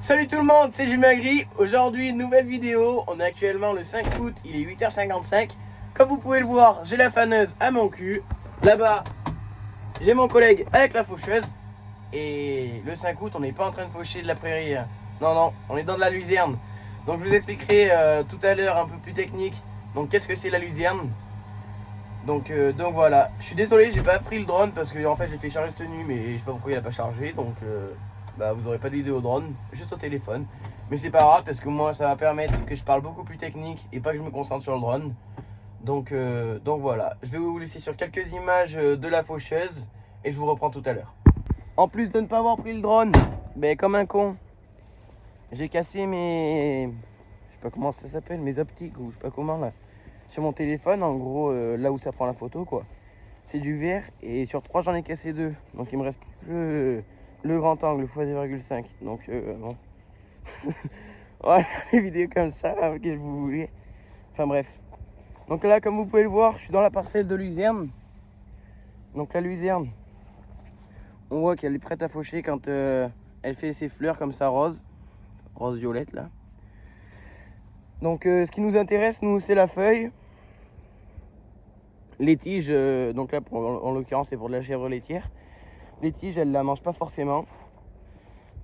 Salut tout le monde, c'est Jim Magri. Aujourd'hui, une nouvelle vidéo. On est actuellement le 5 août, il est 8h55. Comme vous pouvez le voir, j'ai la faneuse à mon cul. Là-bas, j'ai mon collègue avec la faucheuse. Et le 5 août, on n'est pas en train de faucher de la prairie. Non, on est dans de la luzerne. Donc je vous expliquerai tout à l'heure un peu plus technique. Donc qu'est-ce que c'est la luzerne? Donc voilà, je suis désolé, j'ai pas pris le drone parce que en fait j'ai fait charger cette nuit, mais je sais pas pourquoi il a pas chargé. Donc vous aurez pas de vidéo drone, juste au téléphone. Mais c'est pas grave parce que moi ça va permettre que je parle beaucoup plus technique et pas que je me concentre sur le drone. Donc voilà, je vais vous laisser sur quelques images de la faucheuse et je vous reprends tout à l'heure. En plus de ne pas avoir pris le drone, comme un con, j'ai cassé mes... je sais pas comment ça s'appelle, mes optiques ou je sais pas comment là. Sur mon téléphone, en gros, là où ça prend la photo, quoi. C'est du verre et sur 3 j'en ai cassé 2. Donc il me reste plus le grand angle x 0,5. Donc bon. Ouais, les vidéos comme ça, hein, que vous voulez. Enfin bref. Donc là, comme vous pouvez le voir, je suis dans la parcelle de luzerne. Donc la luzerne, on voit qu'elle est prête à faucher quand elle fait ses fleurs comme ça, rose violette là. Donc ce qui nous intéresse, nous, c'est la feuille. Les tiges, donc là en l'occurrence c'est pour de la chèvre laitière. Les tiges, elle la mange pas forcément.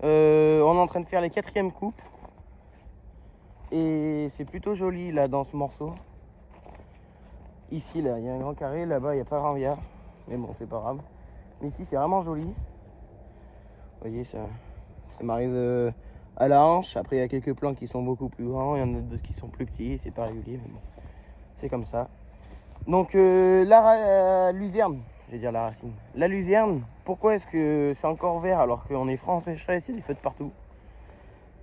On est en train de faire les 4e coupes. Et c'est plutôt joli là dans ce morceau. Ici là, il y a un grand carré, là-bas il n'y a pas grand via. Mais bon, c'est pas grave. Mais ici c'est vraiment joli. Vous voyez, ça m'arrive à la hanche. Après il y a quelques plants qui sont beaucoup plus grands, il y en a d'autres qui sont plus petits, c'est pas régulier, mais bon, c'est comme ça. Donc la luzerne, je vais dire la racine. La luzerne, pourquoi est-ce que c'est encore vert alors qu'on est froid en sécheresse, il y a des feux de partout?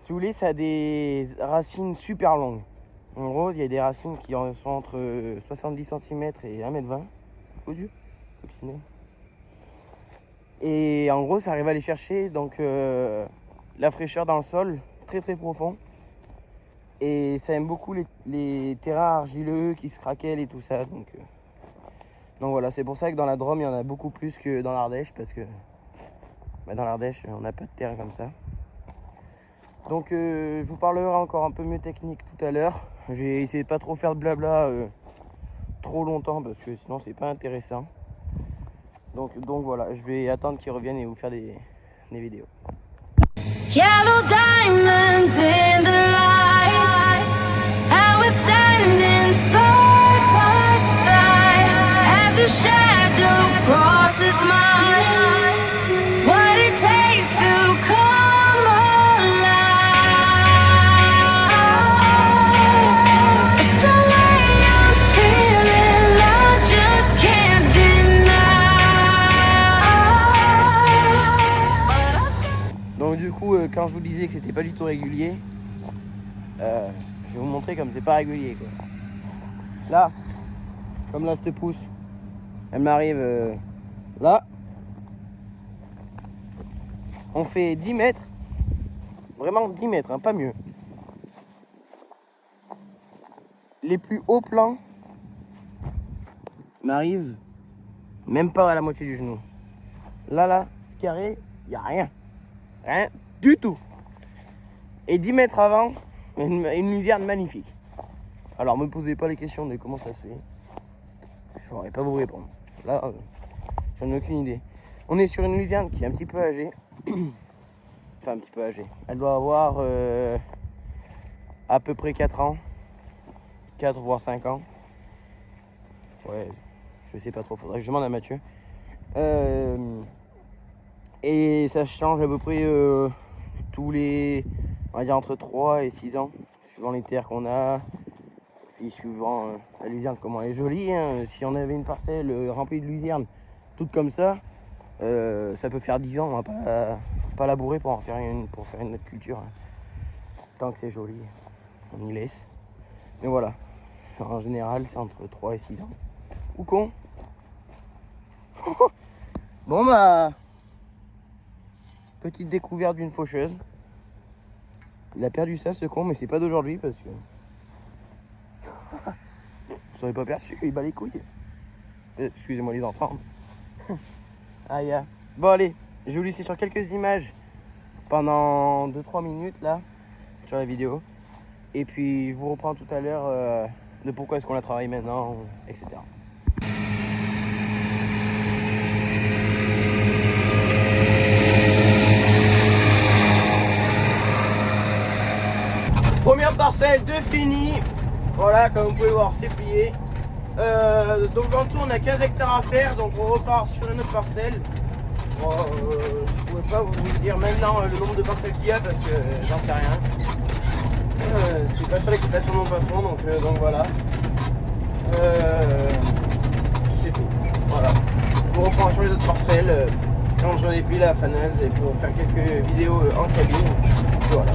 Si vous voulez, ça a des racines super longues. En gros, il y a des racines qui sont entre 70 cm et 1,20 m. Oh Dieu, et en gros, ça arrive à aller chercher donc la fraîcheur dans le sol, très profond. Et ça aime beaucoup les terrains argileux qui se craquellent et tout ça. Donc voilà, c'est pour ça que dans la Drôme, il y en a beaucoup plus que dans l'Ardèche. Parce que dans l'Ardèche, on n'a pas de terre comme ça. Donc je vous parlerai encore un peu mieux technique tout à l'heure. J'ai essayé de pas trop faire de blabla trop longtemps parce que sinon c'est pas intéressant. Donc voilà, je vais attendre qu'ils reviennent et vous faire des vidéos. Yellow diamonds in the light, and we're standing side by side as a shadow crosses mine. What it takes to come alive. It's the way I'm feeling, I just can't deny. Donc du coup, quand je vous disais que c'était pas du tout régulier, je vais vous montrer comme c'est pas régulier quoi. Là, comme là cette pousse, elle m'arrive là. On fait 10 mètres, vraiment 10 mètres, hein, pas mieux. Les plus hauts plans m'arrivent même pas à la moitié du genou. Là, ce carré, il n'y a rien. Rien du tout. Et 10 mètres avant, une luzerne magnifique. Alors me posez pas les questions de comment ça se fait. Je n'aurais pas vous répondre. Là, j'en ai aucune idée. On est sur une luzerne qui est un petit peu âgée. Enfin un petit peu âgée. Elle doit avoir à peu près 4 ans. 4 voire 5 ans. Ouais, je sais pas trop, faudrait que je demande à Mathieu. Et ça change à peu près tous les, on va dire entre 3 et 6 ans, suivant les terres qu'on a, et suivant la luzerne comment elle est jolie. Hein. Si on avait une parcelle remplie de luzerne, toute comme ça peut faire 10 ans, on va pas labourer pour faire une autre culture. Hein. Tant que c'est joli, on y laisse. Mais voilà, en général c'est entre 3 et 6 ans. Ou con. Bon petite découverte d'une faucheuse. Il a perdu ça ce con, mais c'est pas d'aujourd'hui parce que vous n'aurez pas perçu, il bat les couilles. Excusez-moi les enfants. Aïe. Bon allez, je vais vous laisser sur quelques images pendant 2-3 minutes là sur la vidéo. Et puis je vous reprends tout à l'heure de pourquoi est-ce qu'on la travaille maintenant, etc. Première parcelle de fini. Voilà, comme vous pouvez voir, c'est plié. Donc en tout on a 15 hectares à faire, donc on repart sur une autre parcelle. Bon, je ne pourrais pas vous dire maintenant le nombre de parcelles qu'il y a parce que j'en sais rien. C'est pas sur l'équitation de mon patron, donc voilà. C'est tout. Voilà. Je vous reprends sur les autres parcelles quand je déplie la faneuse et pour faire quelques vidéos en cabine. Voilà.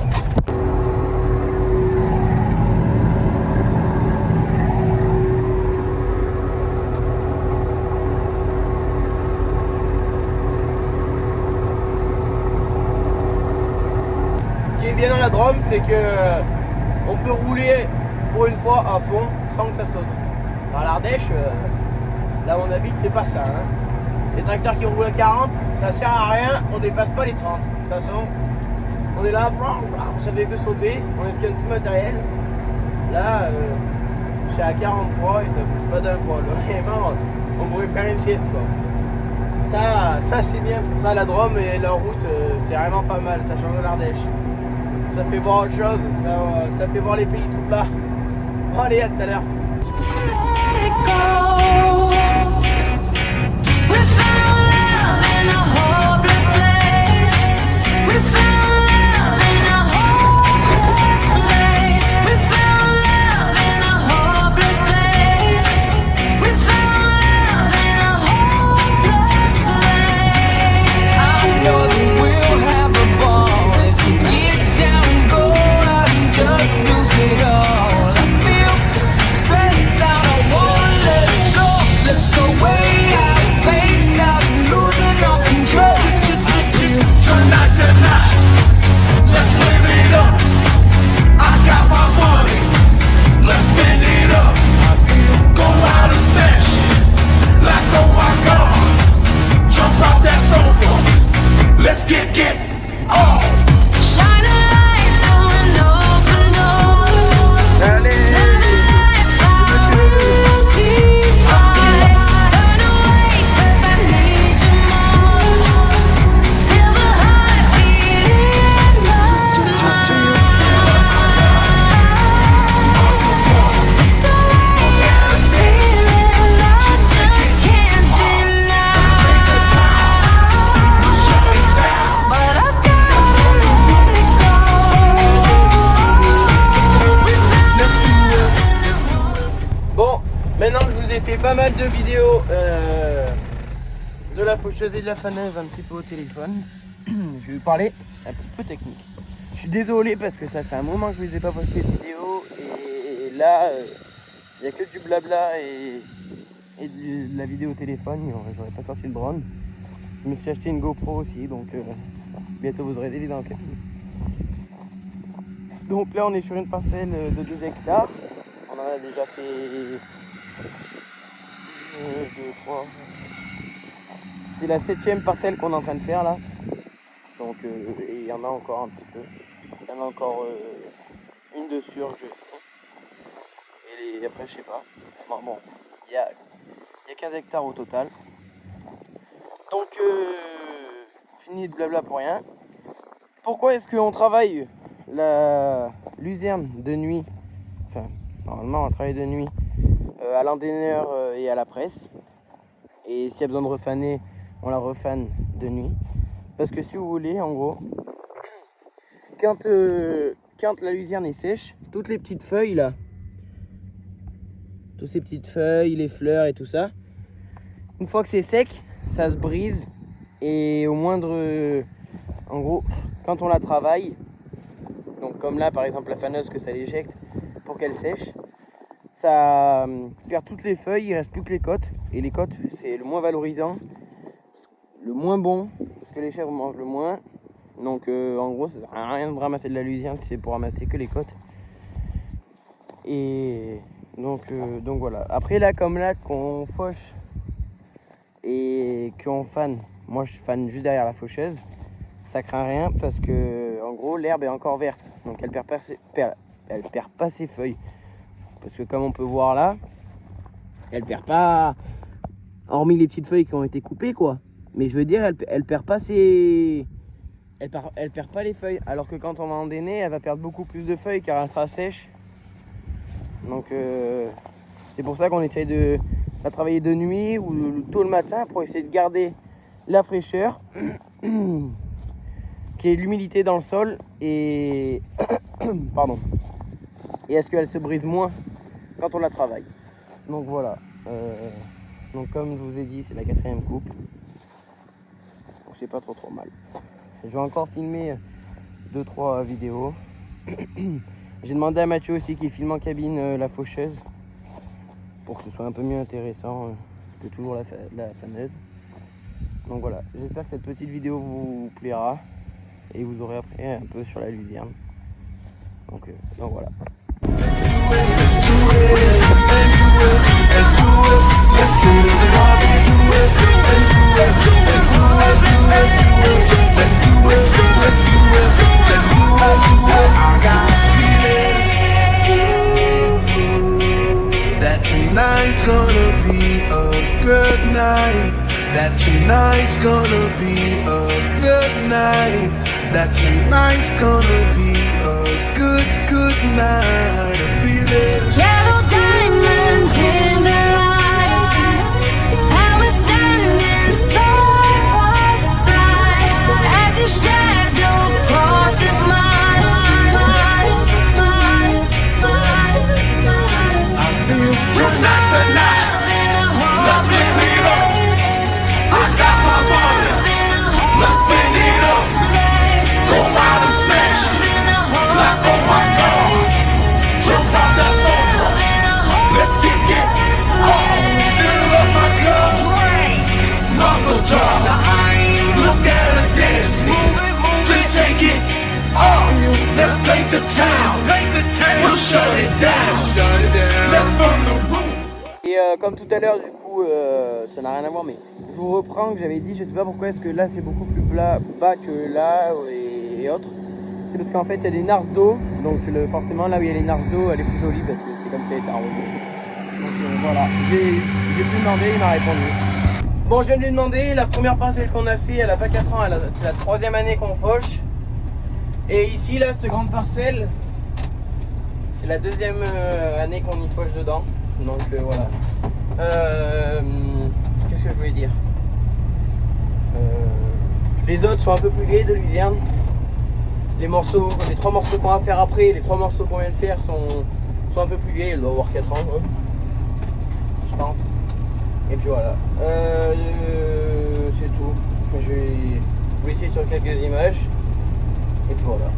Ce qui est bien dans la Drôme, c'est que on peut rouler pour une fois à fond sans que ça saute. Dans l'Ardèche, là où on habite, c'est pas ça. Hein. Les tracteurs qui roulent à 40, ça sert à rien, on dépasse pas les 30. De toute façon, on est là, ça fait que sauter, on escanne tout le matériel. Là, je suis à 43 et ça bouge pas d'un poil. Vraiment, on pourrait faire une sieste quoi. Ça c'est bien pour ça, la Drôme et la route, c'est vraiment pas mal, ça change de l'Ardèche. Ça fait voir autre chose, ça fait voir les pays tout là. Bon allez, à tout à l'heure. Let it go. We found love in a hopeless place. We found love in a hopeless place. We found love in a hopeless place. We found love in a hopeless place. I know that we'll have a ball if we get down and go out and just lose it all. I feel stressed out, I won't let it go. Let's go way out, face out, losing all control. Tonight's the night, let's live it up. I got my money, let's spend it up. Go out and smash it, like oh my god. Jump out that sofa, let's get off. Shine a light through an open door. Allez. Live a life by routine. Turn away 'cause I need you more. Feel the heartbeat in my mind. So way out, feeling I just can't deny. But I've gotta let it go. Bon, maintenant que je vous ai fait pas mal de vidéos de la faucheuse et de la faneuse un petit peu au téléphone, je vais vous parler un petit peu technique. Je suis désolé parce que ça fait un moment que je vous ai pas posté de vidéo et là il n'y a que du blabla et de la vidéo au téléphone, j'aurais pas sorti le drone. Je me suis acheté une GoPro aussi, donc bientôt vous aurez des vidéos en cabine. Donc là on est sur une parcelle de 2 hectares. On en a déjà fait 2, 3. C'est la 7e parcelle qu'on est en train de faire là. Donc et il y en a encore un petit peu. Il y en a encore une de sûre, je sais. Et après je sais pas. Bon, il y a 15 hectares au total. Donc fini de blabla pour rien. Pourquoi est-ce qu'on travaille la luzerne de nuit? Enfin, normalement on travaille de nuit à l'endaineur et à la presse. Et s'il y a besoin de refaner, on la refane de nuit. Parce que si vous voulez, en gros, quand la luzerne est sèche, toutes les petites feuilles là, toutes ces petites feuilles, les fleurs et tout ça, une fois que c'est sec, ça se brise. Et au moindre... En gros, quand on la travaille, donc comme là par exemple la faneuse que ça l'éjecte pour qu'elle sèche, ça perd toutes les feuilles, il reste plus que les côtes. Et les côtes c'est le moins valorisant, le moins bon, parce que les chèvres mangent le moins. Donc en gros ça sert à rien de ramasser de la luzerne si c'est pour ramasser que les côtes. Et donc voilà. Après là comme là qu'on fauche et qu'on fane, moi je fane juste derrière la faucheuse. ça craint rien parce que en gros l'herbe est encore verte, donc elle perd pas ses feuilles. Parce que comme on peut voir là, elle perd pas, hormis les petites feuilles qui ont été coupées quoi. Mais je veux dire, elle perd pas ses, elle perd pas les feuilles. Alors que quand on va en déner, elle va perdre beaucoup plus de feuilles car elle sera sèche. Donc c'est pour ça qu'on essaye de la travailler de nuit ou tôt le matin pour essayer de garder la fraîcheur, qui est l'humidité dans le sol et pardon. Et est-ce qu'elle se brise moins quand on la travaille. Donc voilà. Donc comme je vous ai dit, c'est la 4e coupe. Donc c'est pas trop mal. Je vais encore filmer 2-3 vidéos. J'ai demandé à Mathieu aussi qui filme en cabine la faucheuse pour que ce soit un peu mieux intéressant que toujours la faneuse. Donc voilà, j'espère que cette petite vidéo vous plaira et vous aurez appris un peu sur la luzerne. Donc voilà. That tonight's gonna be a good night. That tonight's gonna be a good night. That tonight's gonna be a good night. I feel it. Yellow diamonds in the light. I was standing side by side as your shadow crosses mine. I feel tonight's the night. Let's spend it up. I got my money. Let's spend it up. Go out and smash it. Knock off my cars. Jump out that sofa. Let's get fill up my cup. Muzzle top. Look at her dancing. Just take it off. Let's paint the town. We'll shut it down. Let's burn the roof. Et comme tout à l'heure, du coup, ça n'a rien à voir, mais je vous reprends que j'avais dit, je sais pas pourquoi est-ce que là c'est beaucoup plus bas que là et autres. C'est parce qu'en fait il y a des narces d'eau, donc forcément là où il y a les narces d'eau, elle est plus jolie parce que c'est comme ça, elle est arrosée. Donc voilà, j'ai pu demander, il m'a répondu. Bon, je viens de lui demander, la première parcelle qu'on a fait, elle a pas 4 ans, c'est la 3e année qu'on fauche. Et ici, là, cette grande parcelle, c'est la 2e année qu'on y fauche dedans. Donc voilà. Qu'est-ce que je voulais dire, les autres sont un peu plus gais de luzerne. Les 3 morceaux qu'on va faire après, les 3 morceaux qu'on vient de faire sont un peu plus gais. Ils doivent avoir 4 ans, je pense. Et puis voilà. C'est tout. Je vais vous laisser sur quelques images. Et puis voilà.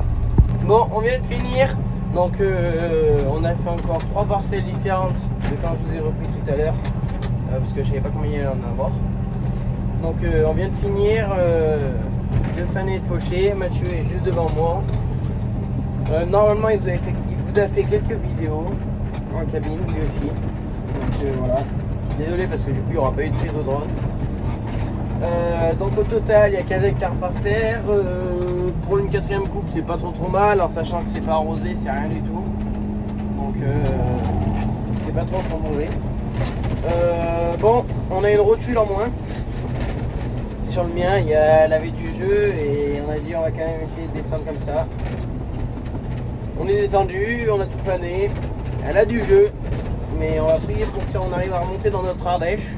Bon, on vient de finir. Donc on a fait encore 3 parcelles différentes de quand je vous ai repris tout à l'heure, parce que je savais pas combien il y en a en avoir. Donc on vient de finir de faner et de faucher. Mathieu est juste devant moi. Normalement il vous a fait quelques vidéos en cabine lui aussi. Donc voilà. Désolé parce que du coup il n'y aura pas eu de prise au drone. Donc au total il y a 15 hectares par terre. Pour une 4e coupe c'est pas trop mal, en sachant que c'est pas arrosé, c'est rien du tout. Donc c'est pas trop mauvais. Bon, on a une rotule en moins. Sur le mien il y a la vie du jeu et on a dit on va quand même essayer de descendre comme ça. On est descendu, on a tout fané, elle a du jeu, mais on va prier pour que on arrive à remonter dans notre Ardèche.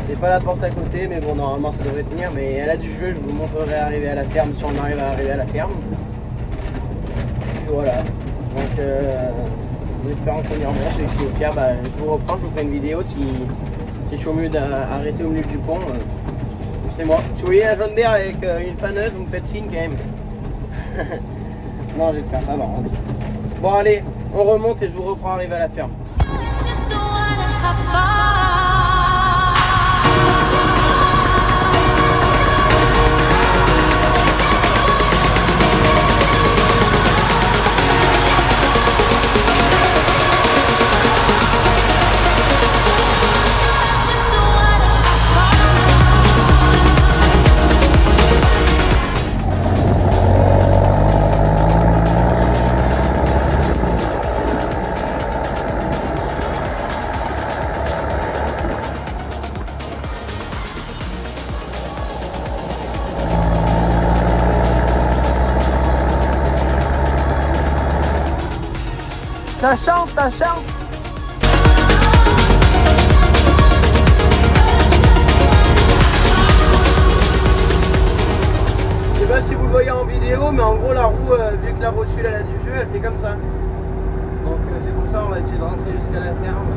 C'est pas la porte à côté, mais bon, normalement ça devrait tenir. Mais elle a du jeu, je vous montrerai arriver à la ferme si on arrive à arriver à la ferme. Et voilà. Donc, en espérant qu'on y remonte. Et puis au pire, je vous reprends, je vous ferai une vidéo si je suis au mieux d'arrêter au milieu du pont. C'est moi. Si vous voyez un John Deere avec une faneuse, vous me faites signe quand même. Non, j'espère ça va rentrer. Bon, allez, on remonte et je vous reprends arriver à la ferme. It's just the one to have fun. Just the one to have fun. Ça chante, ça chante. Je sais pas si vous le voyez en vidéo, mais en gros la roue, vu que la rotule elle a du jeu, elle fait comme ça. Donc c'est pour ça on va essayer de rentrer jusqu'à la ferme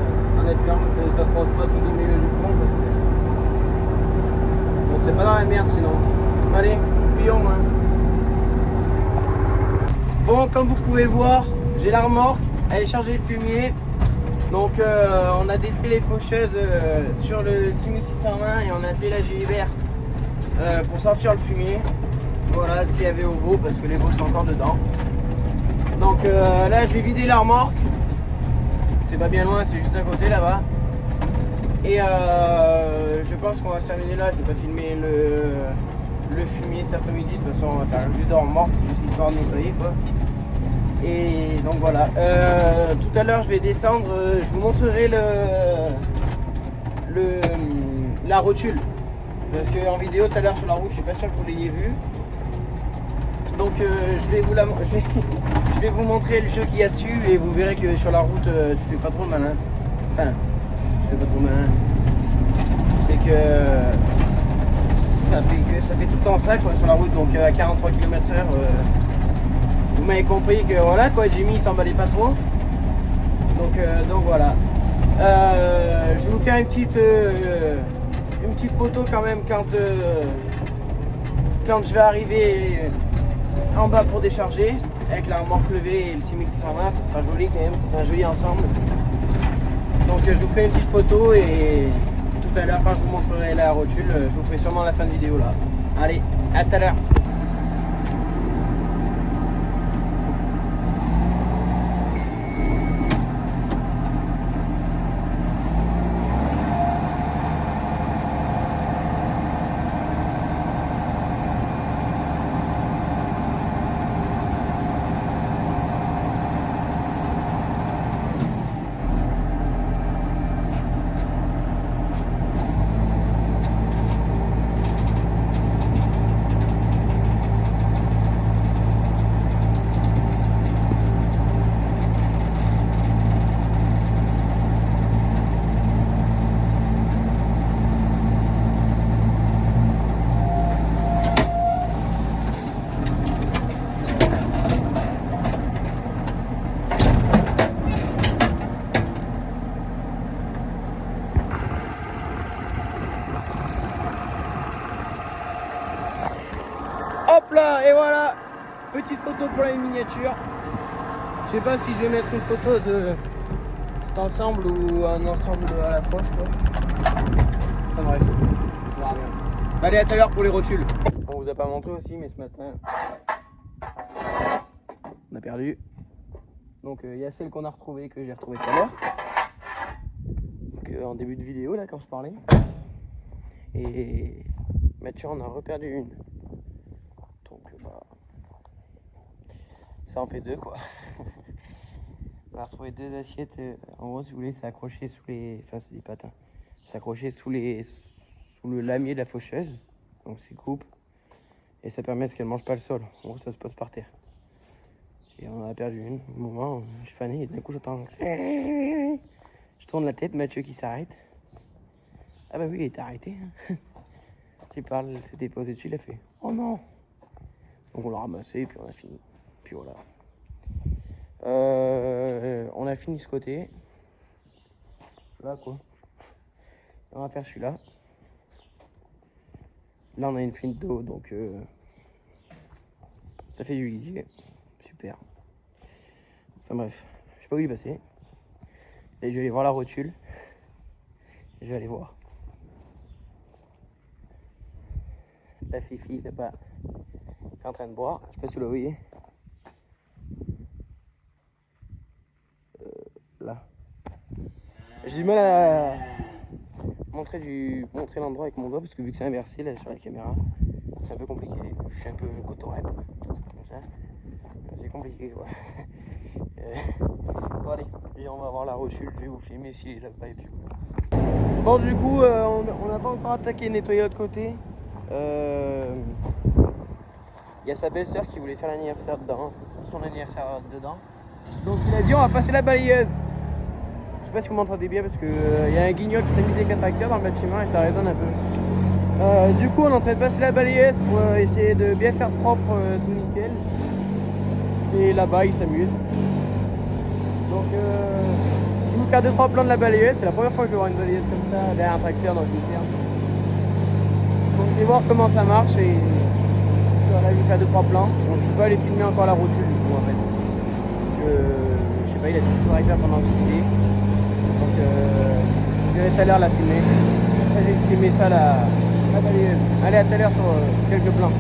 en espérant que ça se pose pas tout au milieu du pont parce que on serait pas dans la merde sinon. Allez, fuyons hein. Bon, comme vous pouvez le voir, j'ai la remorque, elle est chargée de fumier. Donc on a détruit les faucheuses sur le 6620 et on a attelé la Gilibert pour sortir le fumier. Voilà, qu'il y avait au veau parce que les veaux sont encore dedans. Donc là je vais vider la remorque. C'est pas bien loin, c'est juste à côté là-bas. Et je pense qu'on va se terminer là. Je vais pas filmer le fumier cet après-midi. De toute façon on va faire juste de remorque, juste histoire de nettoyer quoi. Et donc voilà. Tout à l'heure je vais descendre, je vous montrerai la rotule. Parce qu'en vidéo tout à l'heure sur la route, je suis pas sûr que vous l'ayez vu. Donc je vais vous montrer le jeu qu'il y a dessus et vous verrez que sur la route tu fais pas trop le malin. Enfin, je fais pas trop le malin. C'est que ça fait tout le temps ça quoi sur la route, donc à 43 km/h. Vous m'avez compris que voilà quoi, Jimmy il s'emballait pas trop. Donc voilà. Je vais vous faire une petite photo quand même quand je vais arriver en bas pour décharger avec la remorque levée et le 6620, ça sera joli quand même, ça sera joli ensemble. Donc je vous fais une petite photo et tout à l'heure quand je vous montrerai la rotule, je vous ferai sûrement la fin de vidéo là. Allez, à tout à l'heure. Hop là, et voilà, petite photo pour la miniature. Je sais pas si je vais mettre une photo de cet ensemble ou un ensemble à la fois, je crois. Enfin bref, on verra bien. Allez, à tout à l'heure pour les rotules. On vous a pas montré aussi, mais ce matin, on a perdu. Donc il y a celle qu'on a retrouvée, que j'ai retrouvée tout à l'heure. En début de vidéo, là, quand je parlais. Et Mathieu en a reperdu une. Donc bah, ça en fait deux quoi. On a retrouvé deux assiettes. En gros, si vous voulez, c'est accroché sous les. Enfin, c'est des patins. C'est accroché sous le lamier de la faucheuse. Donc c'est coupe. Et ça permet qu'elle mange pas le sol. En gros, ça se pose par terre. Et on en a perdu une. Au moment, je fanais et d'un coup, j'entends. Je tourne la tête, Mathieu qui s'arrête. Ah bah oui, il était arrêté. J'ai parlé, il s'est déposé dessus, il a fait « Oh non !» Donc on l'a ramassé et puis on a fini. Puis voilà. On a fini ce côté. Là quoi. On va faire celui-là. Là on a une fuite d'eau donc ça fait du lisier. Super. Enfin bref, je sais pas où il est passé. Et je vais aller voir la rotule. Je vais aller voir. La Fifi là-bas qui est en train de boire. Je sais pas si vous la voyez. Là. J'ai du mal à montrer l'endroit avec mon doigt parce que vu que c'est inversé là sur la caméra, c'est un peu compliqué. Je suis un peu cotorep comme ça. C'est compliqué quoi. Bon allez, et on va voir la rotule. Je vais vous filmer s'il est là-bas et puis voilà. Bon du coup on n'a pas encore attaqué nettoyer l'autre côté. Il y a sa belle-sœur qui voulait faire l'anniversaire dedans, son anniversaire dedans. Donc il a dit on va passer la balayeuse. Je sais pas si vous m'entendez bien parce que y a un guignol qui s'amuse avec un tracteur dans le bâtiment et ça résonne un peu. Du coup on est en train de passer la balayeuse pour essayer de bien faire propre tout nickel. Et là-bas il s'amuse. Donc je vais vous faire 2-3 plans de la balayeuse. C'est la première fois que je vais voir une balayeuse comme ça derrière un tracteur dans une ferme. Donc je vais voir comment ça marche et voilà, je vais faire 2-3 plans. Bon, je suis pas allé filmer encore la rotule du coup en fait. Je sais pas, il a tout correct pendant que je suis. Donc je vais tout à l'heure la filmer. Après je vais filmer ça la balayeuse. Allez, à tout à l'heure sur quelques plans.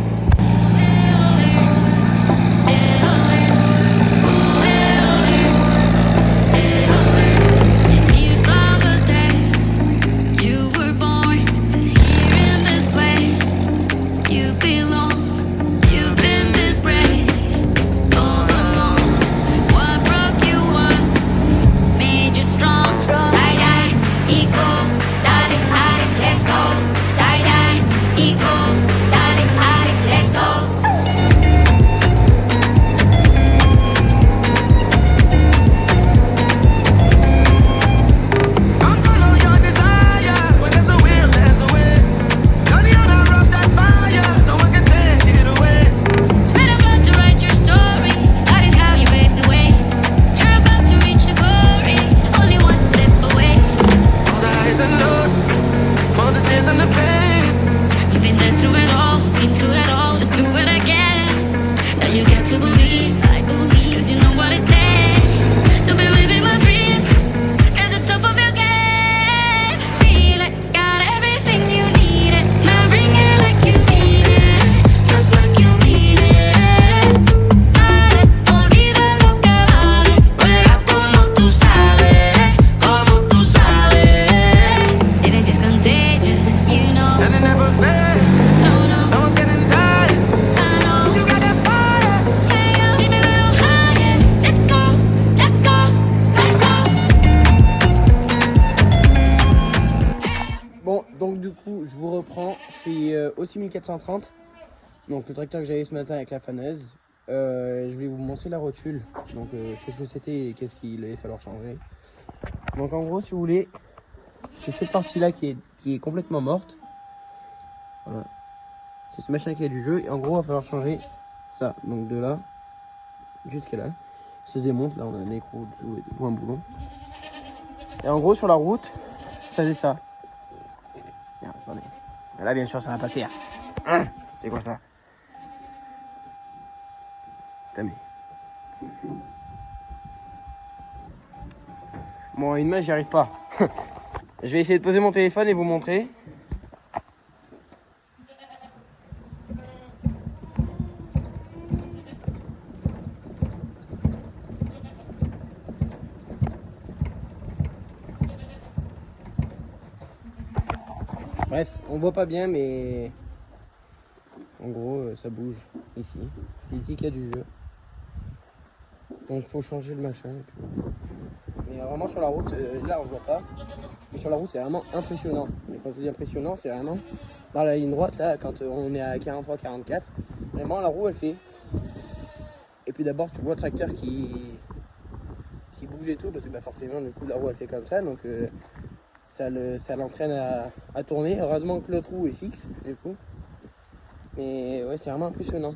Bon, donc du coup, je vous reprends. Je suis au 6430. Donc le tracteur que j'avais ce matin avec la faneuse. Je vais vous montrer la rotule. Donc qu'est-ce que c'était et qu'est-ce qu'il allait falloir changer. Donc en gros, si vous voulez, c'est cette partie-là qui est complètement morte. Voilà. C'est ce machin qui est du jeu. Et en gros, il va falloir changer ça. Donc de là jusqu'à là. Ça se démonte. Là, on a un écrou dessous et tout, un boulon. Et en gros, sur la route, ça faisait ça. Tiens, attendez. Et là, bien sûr, ça va passer. Hein, c'est quoi ça? Putain, mais... Bon, une main, j'y arrive pas. Je vais essayer de poser mon téléphone et vous montrer. Bref, on voit pas bien, mais en gros, ça bouge ici. C'est ici qu'il y a du jeu. Donc, faut changer le machin. Mais vraiment, sur la route, là, on voit pas. Mais sur la route, c'est vraiment impressionnant. Mais quand je dis impressionnant, c'est vraiment dans la ligne droite, là, quand on est à 43-44. Vraiment, la roue, elle fait. Et puis d'abord, tu vois le tracteur qui bouge et tout, parce que bah, forcément, du coup, la roue, elle fait comme ça. Donc, ça l'entraîne à tourner. Heureusement que l'autre roue est fixe, du coup. Mais ouais, c'est vraiment impressionnant.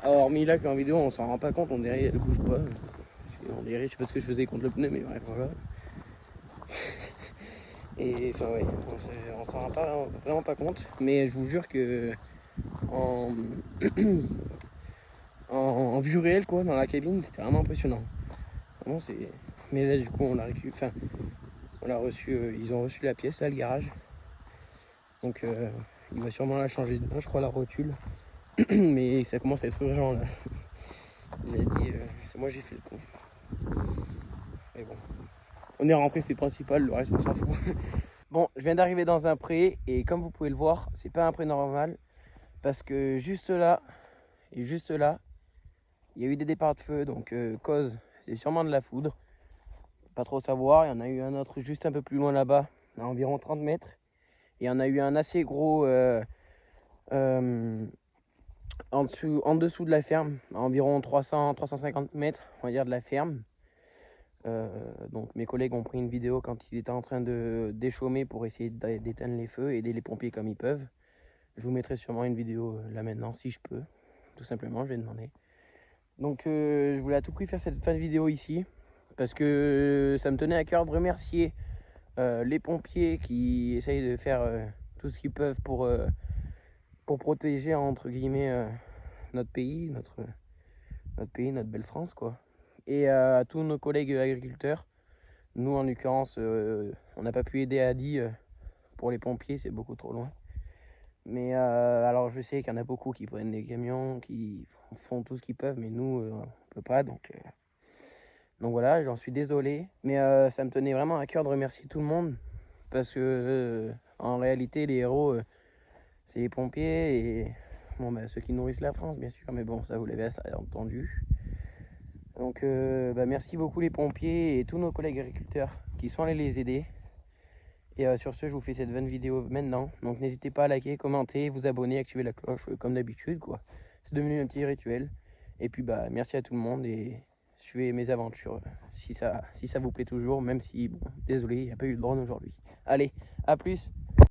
Alors, hormis là qu'en vidéo, on s'en rend pas compte, on dirait elle bouge pas. On dirait, je sais pas ce que je faisais contre le pneu, mais bref, voilà. Et enfin, ouais, on s'en rend pas, vraiment pas compte. Mais je vous jure que en vue réelle, quoi, dans la cabine, c'était vraiment impressionnant. Vraiment, c'est. Mais là, du coup, on l'a récupéré. Enfin, on l'a reçu, ils ont reçu la pièce, là, le garage. Donc, il va sûrement la changer demain, je crois, la rotule. Mais ça commence à être urgent, là. Il a dit, c'est moi, j'ai fait le con. Mais bon. On est rentré, c'est le principal, le reste, on s'en fout. Bon, je viens d'arriver dans un pré, et comme vous pouvez le voir, c'est pas un pré normal. Parce que juste là, et juste là, il y a eu des départs de feu, donc cause, c'est sûrement de la foudre. Pas trop savoir, il y en a eu un autre juste un peu plus loin là-bas, à environ 30 mètres. Et il y en a eu un assez gros en dessous de la ferme, à environ 300-350 mètres, on va dire, de la ferme. Donc mes collègues ont pris une vidéo quand ils étaient en train de déchaumer pour essayer d'éteindre les feux, aider les pompiers comme ils peuvent. Je vous mettrai sûrement une vidéo là maintenant si je peux, tout simplement, je vais demander. Donc je voulais à tout prix faire cette fin de vidéo ici, parce que ça me tenait à cœur de remercier les pompiers qui essayent de faire tout ce qu'ils peuvent pour protéger entre guillemets notre pays, notre belle France quoi. Et à tous nos collègues agriculteurs. Nous en l'occurrence on n'a pas pu aider Adi pour les pompiers, c'est beaucoup trop loin. Mais alors je sais qu'il y en a beaucoup qui prennent des camions, qui font tout ce qu'ils peuvent, mais nous on peut pas, donc voilà, j'en suis désolé. Mais ça me tenait vraiment à cœur de remercier tout le monde, parce que en réalité les héros c'est les pompiers et bon, bah, ceux qui nourrissent la France bien sûr, mais bon ça vous l'avez entendu. Donc merci beaucoup les pompiers et tous nos collègues agriculteurs qui sont allés les aider. Et sur ce, je vous fais cette 20 vidéo maintenant. Donc n'hésitez pas à liker, commenter, vous abonner, activer la cloche comme d'habitude quoi. C'est devenu un petit rituel. Et puis bah merci à tout le monde et suivez mes aventures si ça vous plaît toujours, même si bon désolé, il n'y a pas eu de drone aujourd'hui. Allez, à plus.